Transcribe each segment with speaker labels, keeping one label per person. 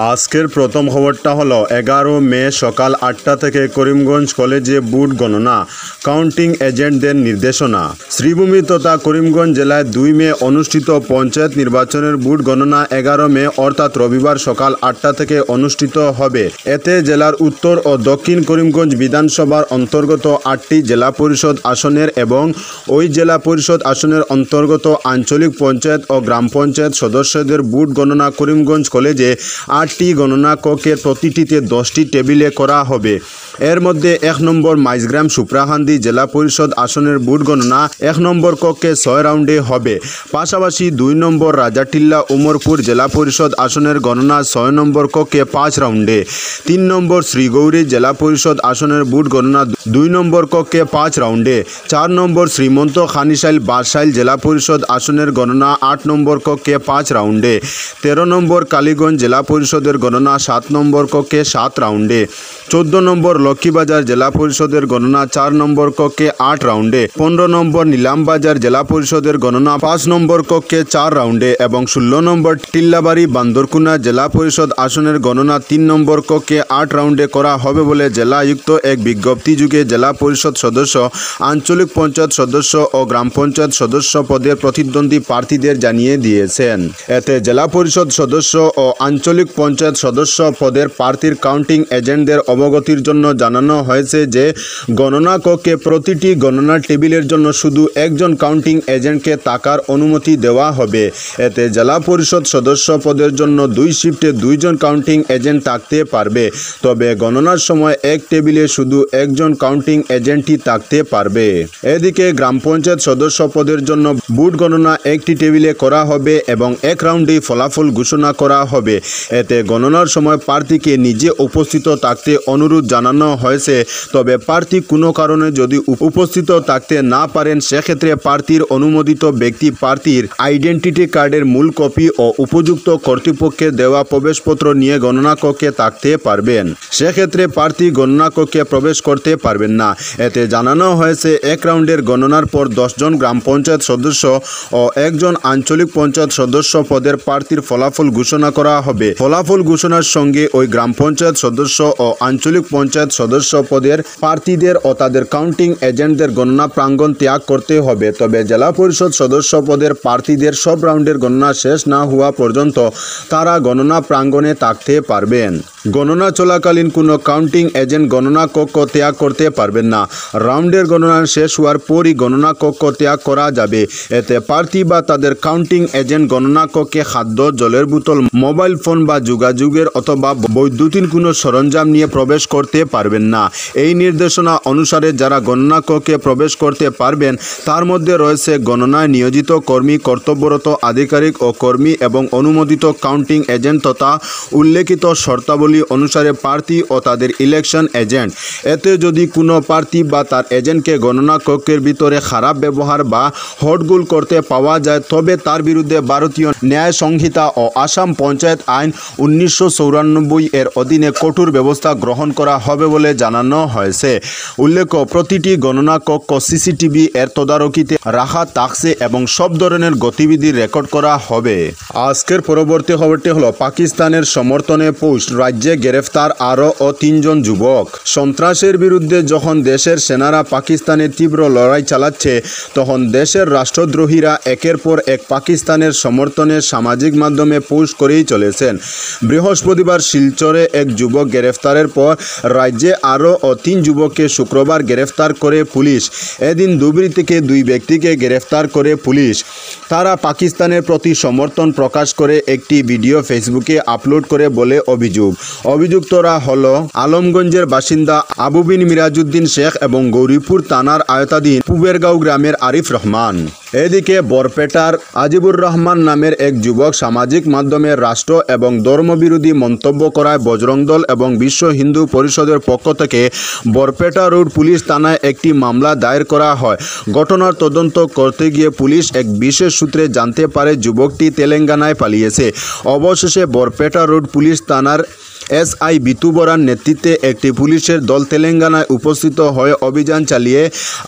Speaker 1: আজকের প্রথম খবরটা হলো 11 মে সকাল 8টা থেকে করিমগঞ্জ কলেজে বুথ গণনা কাউন্টিং এজেন্টদের নির্দেশনা। শ্রীভূমি তথা করিমগঞ্জ জেলায় 2 মে অনুষ্ঠিত পঞ্চায়েত নির্বাচনের বুথ গণনা 11 মে অর্থাৎ রবিবার সকাল 8টা থেকে অনুষ্ঠিত হবে। এতে জেলার উত্তর ও দক্ষিণ করিমগঞ্জ বিধানসভার অন্তর্গত 8টি জেলা পরিষদ আসনের এবং ওই জেলা পরিষদ আসনের অন্তর্গত আঞ্চলিক পঞ্চায়েত ও গ্রাম পঞ্চায়েত সদস্যদের বুথ গণনা করিমগঞ্জ কলেজে 8টি গণনা কক্ষের প্রতিটিতে 10টি টেবিলে করা হবে। এর মধ্যে 1 নম্বর মাইজগ্রাম সুপ্রাহান্দি জেলা পরিষদ আসনের বুথ গণনা 1 নম্বর কক্ষে 6 রাউন্ডে হবে। পাশাপাশি 2 নম্বর রাজাটিল্লা উমরপুর জেলা পরিষদ আসনের গণনা 6 নম্বর কক্ষে 5 রাউন্ডে। 3 নম্বর শ্রীগৌরী জেলা পরিষদ আসনের বুথ গণনা 2 নম্বর কক্ষে 5 রাউন্ডে। 4 নম্বর শ্রীমন্ত খানিশাইল বারশাইল জেলা পরিষদ আসনের গণনা 8 নম্বর কক্ষে 5 রাউন্ডে। 13 নম্বর কালীগঞ্জ জেলা পরিষদের গণনা 7 নম্বর কক্ষে 7 রাউন্ডে। 14 নম্বর লক্ষ্মীবাজার জেলা পরিষদের গণনা 4 নম্বর কক্ষে 8 রাউন্ডে। 15 নম্বর নীলামবাজার জেলা পরিষদের গণনা 5 নম্বর কক্ষে 4 রাউন্ডে এবং 16 নম্বর টিল্লাবাড়ি বান্দরকুনা জেলা পরিষদ আসনের গণনা 3 নম্বর কক্ষে 8 রাউন্ডে করা হবে বলে জেলা আয়ুক্ত এক বিজ্ঞপ্তি যুগে জেলা পরিষদ সদস্য, আঞ্চলিক পঞ্চায়েত সদস্য ও গ্রাম পঞ্চায়েত সদস্য পদের প্রতিদ্বন্দ্বী প্রার্থীদের জানিয়ে দিয়েছেন। এতে জেলা পরিষদ সদস্য ও আঞ্চলিক পঞ্চায়েত সদস্য পদের প্রার্থীর কাউন্টিং এজেন্টদের অবগতির জন্য জানানো হয়েছে যে গণনা কক্ষে প্রতিটি গণনা টেবিলের জন্য শুধু একজন কাউন্টিং এজেন্টকে থাকার অনুমতি দেওয়া হবে। এতে জেলা পরিষদ সদস্য পদের জন্য 2 শিফটে 2 জন কাউন্টিং এজেন্ট থাকতে পারবে। তবে গণনার সময় এক টেবিলে শুধু একজন কাউন্টিং এজেন্টই থাকতে পারবে। এদিকে গ্রাম পঞ্চায়েত সদস্য পদের জন্য বুথ গণনা একটি টেবিলে করা হবে এবং 1 রাউন্ডেই ফলাফল ঘোষণা করা হবে। এতে গণনার সময় প্রার্থীকে নিজে উপস্থিত থাকতে অনুরোধ জানানো হয়েছে। তবে প্রার্থী কোনো কারণে যদি উপস্থিত থাকতে না পারেন সেক্ষেত্রে প্রার্থীর অনুমোদিত ব্যক্তি প্রার্থীর আইডেন্টিটি কার্ডের মূল কপি ও উপযুক্ত কর্তৃপক্ষের দেওয়া প্রবেশপত্র নিয়ে গণনা কক্ষে থাকতে পারবেন। সেক্ষেত্রে প্রার্থী গণনা কক্ষে প্রবেশ করতে পারবেন না। এতে জানানো হয়েছে 1 রাউন্ডের গণনার পর 10 জন গ্রাম পঞ্চায়েত সদস্য ও 1 জন আঞ্চলিক পঞ্চায়েত সদস্য পদের প্রার্থীর ফলাফল ঘোষণা করা হবে। ফলাফল ঘোষণার সঙ্গে ওই গ্রাম পঞ্চায়েত সদস্য ও আঞ্চলিক পঞ্চায়েত সদস্য পদের প্রার্থীদের ও তাদের কাউন্টিং এজেন্টদের গণনা প্রাঙ্গণ ত্যাগ করতে হবে। তবে জেলা পরিষদ সদস্য পদের প্রার্থীদের সব রাউন্ডের গণনা শেষ না হওয়া পর্যন্ত তারা গণনা প্রাঙ্গণে থাকতে পারবেন। গণনা চলাকালীন কোনো কাউন্টিং এজেন্ট গণনা কক্ষ ত্যাগ করতে পারবেন না। রাউন্ডের গণনা শেষ হওয়ার পরই গণনা কক্ষ ত্যাগ করা যাবে। এতে প্রার্থী বা তাদের কাউন্টিং এজেন্ট গণনা কক্ষে খাদ্য, জলের বোতল, মোবাইল ফোন বা যোগাযোগের অথবা বৈদ্যুতিন কোনো সরঞ্জাম নিয়ে প্রবেশ করতে পারবেন না। এই নির্দেশনা অনুসারে যারা গণনা কক্ষে প্রবেশ করতে পারবেন তার মধ্যে রয়েছে গণনায় নিয়োজিত কর্মী, কর্তব্যরত আধিকারিক ও কর্মী এবং অনুমোদিত কাউন্টিং এজেন্ট তথা উল্লেখিত শর্তাবলী অনুসারে প্রার্থী ও তাদের ইলেকশন এজেন্ট। এতে যদি কোনো প্রার্থী বা তার এজেন্টকে গণনা কক্ষের ভিতরে খারাপ ব্যবহার বা হট্টগোল করতে পাওয়া যায় তবে তার বিরুদ্ধে ভারতীয় ন্যায় সংহিতা ও আসাম পঞ্চায়েত আইন 1994 এর অধীনে কঠোর ব্যবস্থা গ্রহণ করা হবে বলে জানানো হয়েছে। উল্লেখ্য, প্রতিটি গণনা কক্ষ সিসিটিভি এর তদারকিতে রাখা থাকছে এবং সব ধরনের গতিবিধি রেকর্ড করা হবে। আজকের পরবর্তী খবরটি হলো পাকিস্তানের সমর্থনে পোস্ট রাজ্যে গ্রেফতার আরও 3 জন যুবক। সন্ত্রাসের বিরুদ্ধে যখন দেশের সেনারা পাকিস্তানে তীব্র লড়াই চালাচ্ছে তখন দেশের রাষ্ট্রদ্রোহীরা একের পর এক পাকিস্তানের সমর্থনে সামাজিক মাধ্যমে পোস্ট করেই চলেছেন। বৃহস্পতিবার শিলচরে এক যুবক গ্রেফতারের পর রাজ্যে আরও 3 যুবককে শুক্রবার গ্রেফতার করে পুলিশ। এদিন ধুবড়ী থেকে 2 ব্যক্তিকে গ্রেফতার করে পুলিশ। তারা পাকিস্তানের প্রতি সমর্থন প্রকাশ করে একটি ভিডিও ফেসবুকে আপলোড করে বলে অভিযুক্তরা হল আলমগঞ্জের বাসিন্দা আবু বিন মিরাজউদ্দিন শেখ এবং গৌরীপুর থানার আয়তাধীন পুবেরগাঁও গ্রামের আরিফ রহমান। এদিকে বরপেটার আজিবুর রহমান নামের এক যুবক সামাজিক মাধ্যমে রাষ্ট্র এবং ধর্মবিরোধী মন্তব্য করায় বজরং দল এবং বিশ্ব হিন্দু পরিষদের পক্ষ থেকে বরপেটা রোড পুলিশ থানায় একটি মামলা দায়ের করা হয়। ঘটনার তদন্ত করতে গিয়ে পুলিশ এক বিশেষ সূত্রে জানতে পারে যুবকটি তেলেঙ্গানায় পালিয়েছে। অবশেষে বরপেটা রোড পুলিশ থানার এসআই বিতু বরার নেতৃত্বে একটি পুলিশের দল তেলেঙ্গানায় উপস্থিত হয়ে অভিযান চালিয়ে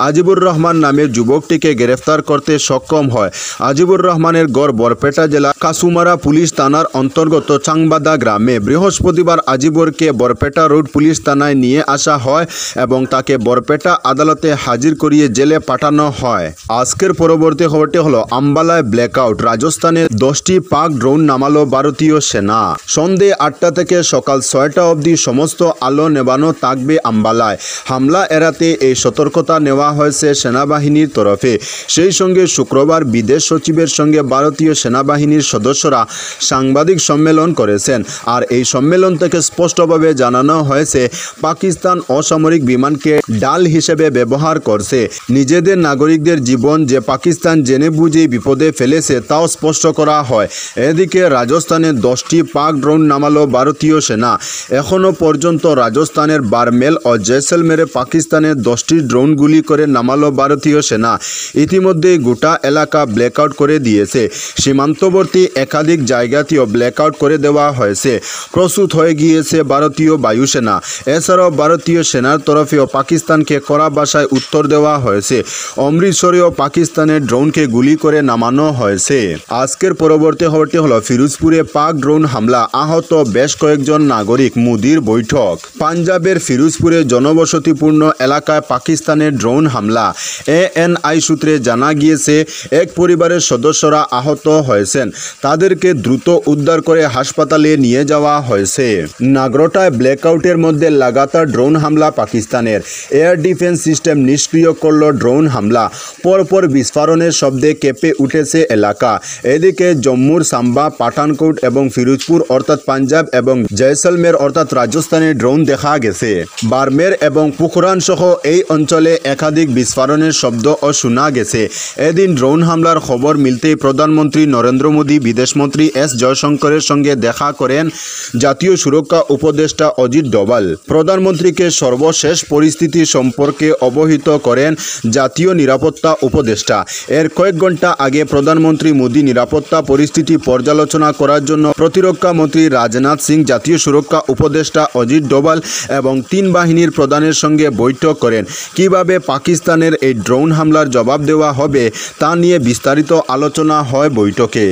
Speaker 1: আজিবুর রহমান নামের যুবকটিকে গ্রেফতার করতে সক্ষম হয়। আজিবুর রহমানের গড় বরপেটা জেলা কাসুমারা পুলিশ থানার অন্তর্গত চাংবাদা গ্রামে। বৃহস্পতিবার আজিবুরকে বরপেটা রোড পুলিশ থানায় নিয়ে আসা হয় এবং তাকে বরপেটা আদালতে হাজির করিয়ে জেলে পাঠানো হয়। আজকের পরবর্তী খবরটি হলো আম্বালায় ব্ল্যাকআউট। রাজস্থানের 10টি পাক ড্রোন নামালো ভারতীয় সেনা। সন্ধে 8টা থেকে সকাল 6টা অবধি সমস্ত আলো নেবানো থাকবে আম্বালায়। হামলা এড়াতে এই সতর্কতা নেওয়া হয়েছে সেনাবাহিনীর তরফে। সেই সঙ্গে শুক্রবার বিদেশ সচিবের সঙ্গে ভারতীয় সেনাবাহিনীর সদস্যরা সাংবাদিক সম্মেলন করেছেন। আর এই সম্মেলন থেকে স্পষ্টভাবে জানানো হয়েছে পাকিস্তান অসামরিক বিমানকে ডাল হিসেবে ব্যবহার করছে। নিজেদের নাগরিকদের জীবন যে পাকিস্তান জেনে বুঝেই বিপদে ফেলেছে তাও স্পষ্ট করা হয়। এদিকে রাজস্থানে 10টি পাক ড্রোন নামালো ভারতীয় সেনা। এখনও পর্যন্ত রাজস্থানের বারমেল ও জয়সলমেরে পাকিস্তানের 10টি ড্রোন গুলি করে নামালো ভারতীয় সেনা। ইতিমধ্যেই গোটা এলাকা ব্ল্যাকআউট করে দিয়েছে। সীমান্তবর্তী একাধিক জায়গাতেও ব্ল্যাকআউট করে দেওয়া হয়েছে। প্রস্তুত হয়ে গিয়েছে ভারতীয় বায়ুসেনা। এছাড়াও ভারতীয় সেনার তরফেও পাকিস্তানকে কড়া ভাষায় উত্তর দেওয়া হয়েছে। অমৃতসরেও পাকিস্তানের ড্রোনকে গুলি করে নামানো হয়েছে। আজকের পরবর্তী খবরটি হলো ফিরোজপুরে পাক ড্রোন হামলা, আহত বেশ কয়েকজন নাগরিক, মোদির বৈঠক। পাঞ্জাবের ফিরোজপুরে জনবসতিপূর্ণ এলাকায় পাকিস্তানের ড্রোন হামলা। এএনআই সূত্রে জানা গিয়েছে এক পরিবারের সদস্যরা আহত হয়েছেন। তাদেরকে দ্রুত উদ্ধার করে হাসপাতালে নিয়ে যাওয়া হয়েছে। নাগরোটায় ব্ল্যাকআউটের মধ্যে লাগাতার ড্রোন হামলা পাকিস্তানের। এয়ার ডিফেন্স সিস্টেম নিষ্ক্রিয় করল ড্রোন হামলা। পরপর বিস্ফোরণের শব্দে কেঁপে উঠেছে এলাকা। এদিকে জম্মুর সাম্বা, পাঠানকোট এবং ফিরোজপুর অর্থাৎ পাঞ্জাব এবং জয়সলমের অর্থাৎ রাজস্থানে ড্রোন দেখা গেছে। বারমের এবং পুখরান সহ এই অঞ্চলে একাধিক বিস্ফোরণের শব্দও শোনা গেছে। এদিন ড্রোন হামলার খবর মিলতেই প্রধানমন্ত্রী নরেন্দ্র মোদী বিদেশমন্ত্রী এস জয়শঙ্করের সঙ্গে দেখা করেন জাতীয় সুরক্ষা উপদেষ্টা অজিত ডোভাল। প্রধানমন্ত্রীকে সর্বশেষ পরিস্থিতি সম্পর্কে অবহিত করেন জাতীয় নিরাপত্তা উপদেষ্টা। এর কয়েক ঘন্টা আগে প্রধানমন্ত্রী মোদী নিরাপত্তা পরিস্থিতি পর্যালোচনা করার জন্য প্রতিরক্ষা মন্ত্রী রাজনাথ সিং, জাতীয় সুরক্ষা উপদেষ্টা অজিত ডোভাল এবং 3 বাহিনীর প্রধানের সঙ্গে বৈঠক করেন। কিভাবে পাকিস্তানের এই ড্রোন হামলার জবাব দেওয়া হবে তা নিয়ে বিস্তারিত আলোচনা হয় বৈঠকে।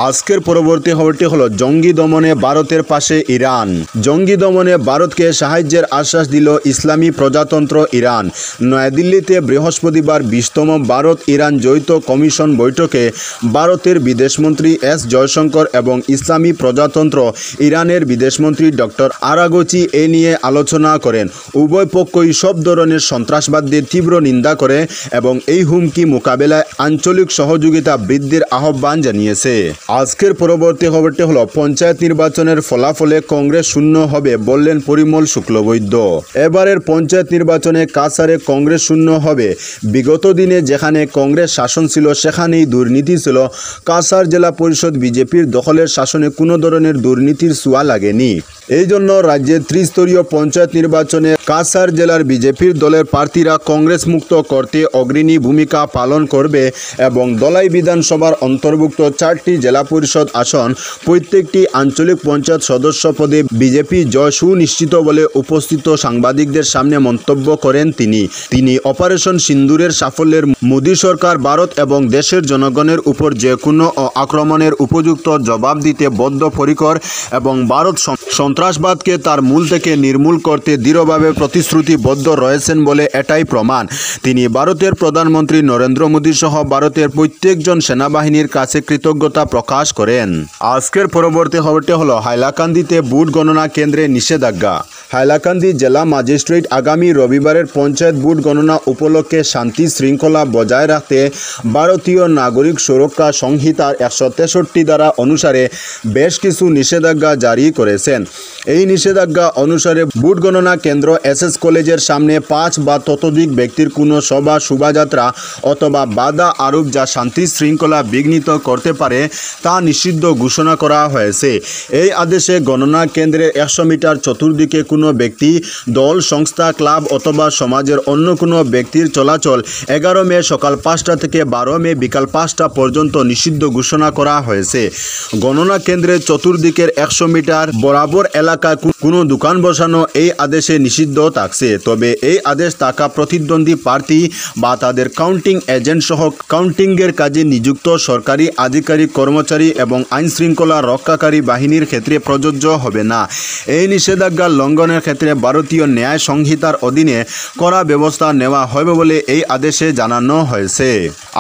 Speaker 1: আজকের পরবর্তী খবরটি হলো জঙ্গি দমনে ভারতের পাশে ইরান। জঙ্গি দমনে ভারতকে সাহায্যের আশ্বাস দিল ইসলামী প্রজাতন্ত্র ইরান। নয়াদিল্লিতে বৃহস্পতিবার 20তম ভারত ইরান যৌথ কমিশন বৈঠকে ভারতের বিদেশমন্ত্রী এস জয়শঙ্কর এবং ইসলামী প্রজাতন্ত্র ইরানের বিদেশমন্ত্রী ডক্টর আরাগচি এ নিয়ে আলোচনা করেন। উভয় পক্ষই সব ধরনের সন্ত্রাসবাদদের তীব্র নিন্দা করে এবং এই হুমকি মোকাবেলায় আঞ্চলিক সহযোগিতা বৃদ্ধির আহ্বান জানিয়েছে। আজকের পরবর্তী খবরটি হলো পঞ্চায়েত নির্বাচনের ফলাফলে কংগ্রেস শূন্য হবে বললেন পরিমল শুক্লবৈদ্য। এবারের পঞ্চায়েত নির্বাচনে কাছাড়ে কংগ্রেস শূন্য হবে। বিগত দিনে যেখানে কংগ্রেস শাসন ছিল সেখানেই দুর্নীতি ছিল। কাছাড় জেলা পরিষদ বিজেপির দখলের শাসনে কোনো ধরনের দুর্নীতির ছোঁয়া লাগেনি। এই জন্য রাজ্যের ত্রিস্তরীয় পঞ্চায়েত নির্বাচনে কাছাড় জেলার বিজেপির দলের প্রার্থীরা কংগ্রেস মুক্ত করতে অগ্রণী ভূমিকা পালন করবে এবং দলাই বিধানসভার অন্তর্ভুক্ত 4টি জেলা পরিষদ আসন প্রত্যেকটি আঞ্চলিক পঞ্চায়েত সদস্য পদে বিজেপি জয় সুনিশ্চিত বলে উপস্থিত সাংবাদিকদের সামনে মন্তব্য করেন তিনি অপারেশন সিন্দুরের সাফল্যের মোদী সরকার ভারত এবং দেশের জনগণের উপর যে কোনো আক্রমণের উপযুক্ত জবাব দিতে বদ্ধপরিকর এবং ভারত সন্ত্রাসবাদকে তার মূল থেকে নির্মূল করতে দৃঢ়ভাবে প্রতিশ্রুতিবদ্ধ রয়েছেন বলে এটাই প্রমাণ। তিনি ভারতের প্রধানমন্ত্রী নরেন্দ্র মোদী সহ ভারতের প্রত্যেকজন সেনাবাহিনীর কাছে কৃতজ্ঞতা প্রকাশ করেন। আজকের পরবর্তী খবরটি হলো হাইলাকান্দিতে ভোট গণনা কেন্দ্রে নিষেধাজ্ঞা। হাইলাকান্দি জেলা ম্যাজিস্ট্রেট আগামী রবিবারের পঞ্চায়েত ভোট গণনা উপলক্ষে শান্তি শৃঙ্খলা বজায় রাখতে ভারতীয় নাগরিক সুরক্ষা সংহিতার 163 ধারা অনুসারে বেশ কিছু নিষেধাজ্ঞা জারি করেছেন। এই নিষেধাজ্ঞা অনুসারে ভোট গণনা কেন্দ্র, এসএস কলেজের সামনে 5 বা ততোধিক ব্যক্তির কোনো সভা, শোভাযাত্রা অথবা বাধা আরোপ যা শান্তি শৃঙ্খলা বিঘ্নিত করতে পারে তা নিষিদ্ধ ঘোষণা করা হয়েছে। এই আদেশে গণনা কেন্দ্রের 100 মিটার চতুর্দিকে কোনো ব্যক্তি, দল, সংস্থা, ক্লাব অথবা সমাজের অন্য কোনো ব্যক্তির চলাচল 11 মে সকাল 5টা থেকে 12 মে বিকাল 5টা পর্যন্ত নিষিদ্ধ ঘোষণা করা হয়েছে। গণনা কেন্দ্রের চতুর্দিকের 100 মিটার বরাবর এলাকায় কোনো দোকান বসানো এই আদেশে নিষিদ্ধ থাকছে। তবে এই আদেশ থাকা প্রতিদ্বন্দ্বী প্রার্থী বা তাদের কাউন্টিং এজেন্ট সহ কাউন্টিংয়ের কাজে নিযুক্ত সরকারি আধিকারিক, কর্মচারী এবং আইনশৃঙ্খলা রক্ষাকারী বাহিনীর ক্ষেত্রে প্রযোজ্য হবে না। এই নিষেধাজ্ঞা লঙ্ঘনের ক্ষেত্রে ভারতীয় ন্যায় সংহিতার অধীনে কড়া ব্যবস্থা নেওয়া হবে বলে এই আদেশে জানানো হয়েছে।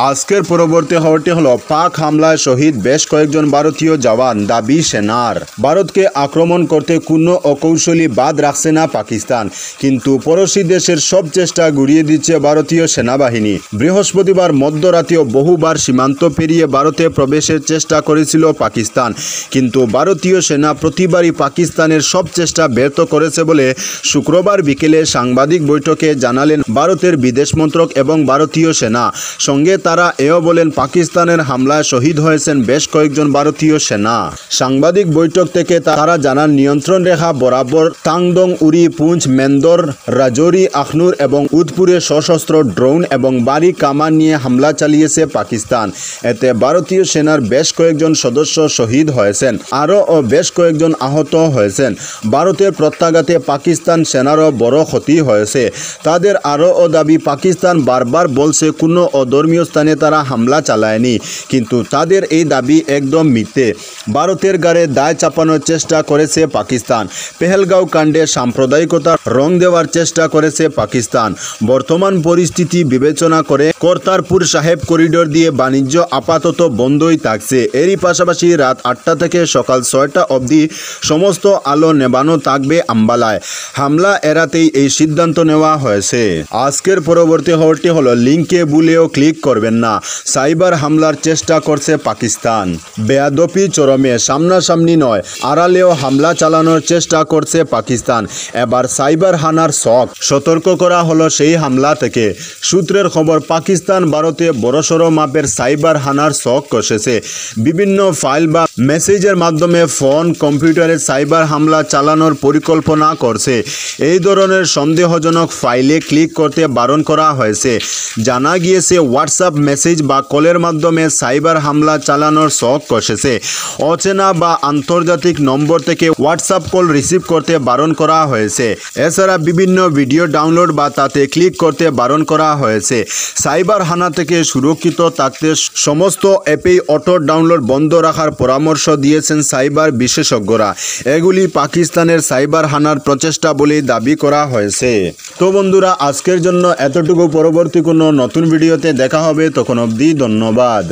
Speaker 1: আজকের পরবর্তী খবরটি হলো পাক হামলায় শহীদ বেশ কয়েকজন ভারতীয় জওয়ান, দাবি সেনার। ভারতকে আক্রমণ করতে কোনো অকৌশলী বাদ রাখছে না পাকিস্তান, কিন্তু পড়োশী দেশের সব চেষ্টা গুড়িয়ে দিচ্ছে ভারতীয় সেনাবাহিনী। বৃহস্পতিবার মধ্যরাতেও বহুবার সীমান্ত পেরিয়ে ভারতে প্রবেশের চেষ্টা করেছিল পাকিস্তান, কিন্তু ভারতীয় সেনা প্রতিবারই পাকিস্তানের সব চেষ্টা ব্যর্থ করেছে বলে শুক্রবার বিকেলে সাংবাদিক বৈঠকে জানালেন ভারতের বিদেশ মন্ত্রক এবং ভারতীয় সেনা। সঙ্গে তারা এও বলেন পাকিস্তানের হামলায় শহীদ হয়েছেন বেশ কয়েকজন ভারতীয় সেনা। সাংবাদিক বৈঠক থেকে তারা জানান নিয়ন্ত্রণ রেখা বরাবর তাংদং, উরি, পুঞ্চ, মেন্দর, রাজৌরি, আখনুর এবং উদপুরে সশস্ত্র ড্রোন এবং বাড়ি কামান নিয়ে হামলা চালিয়েছে পাকিস্তান। এতে ভারতীয় সেনার বেশ কয়েকজন সদস্য শহীদ হয়েছেন, আরও বেশ কয়েকজন আহত হয়েছেন। ভারতের প্রত্যাঘাতে পাকিস্তান সেনারও বড় ক্ষতি হয়েছে। তাদের আরও দাবি, পাকিস্তান বারবার বলছে কোনো অধর্মীয় স্থানে তারা হামলা চালায়নি, কিন্তু তাদের এই দাবি একদম মিথ্যে। ভারতের গাড়ে দায় চাপানোর চেষ্টা করেছে পাকিস্তান। পেহেলগাঁও কাণ্ডে সাম্প্রদায়িকতার রং দেওয়ার চেষ্টা করেছে পাকিস্তান। বর্তমান পরিস্থিতি বিবেচনা করে কর্তারপুর সাহেব করিডোর দিয়ে বাণিজ্য আপাতত বন্ধই থাকছে। এরই পাশাপাশি রাত 8টা থেকে সকাল 6টা অবধি সমস্ত আলো নেবানো থাকবে আম্বালায়। হামলা এড়াতেই এই সিদ্ধান্ত নেওয়া হয়েছে। আজকের পরবর্তী খবরটি হলো লিঙ্কে ভুলেও ক্লিক করবেন না, সাইবার হামলার চেষ্টা করছে পাকিস্তান। বেয়াদপি চরমে, সামনাসামনি নয় আড়ালেও হামলা চালানোর চেষ্টা করছে পাকিস্তান। এবার সাইবার হানার শখ, সতর্ক করা হলো সেই হামলা থেকে। সূত্রের খবর, পাকিস্তান ভারতে বড়সড় মাপের সাইবার হানার শখ কষেছে। বিভিন্ন ফাইল বা মেসেজের মাধ্যমে ফোন, কম্পিউটারে সাইবার হামলা চালানোর পরিকল্পনা করছে। এই ধরনের সন্দেহজনক ফাইলে ক্লিক করতে বারণ করা হয়েছে। জানা গিয়েছে হোয়াটসঅ্যাপ মেসেজ বা কলের মাধ্যমে সাইবার হামলা চালানোর শখ কষেছে। অচেনা বা আন্তর্জাতিক নম্বর থেকে হোয়াটসঅ্যাপ কল রিসিভ করতে বারণ করা হয়েছে। এছাড়া বিভিন্ন ভিডিও ডাউনলোড বা তাতে ক্লিক করতে বারণ করা হয়েছে। সাইবার হানা থেকে সুরক্ষিত থাকতে সমস্ত অ্যাপেই অটো ডাউনলোড বন্ধ রাখার পরামর্শ দিয়েছেন সাইবার বিশেষজ্ঞরা। এগুলি পাকিস্তানের সাইবার হানার প্রচেষ্টা বলেই দাবি করা হয়েছে। তো বন্ধুরা, আজকের জন্য এতটুকু। পরবর্তী কোনো নতুন ভিডিওতে দেখা হবে, তখন অবধি ধন্যবাদ।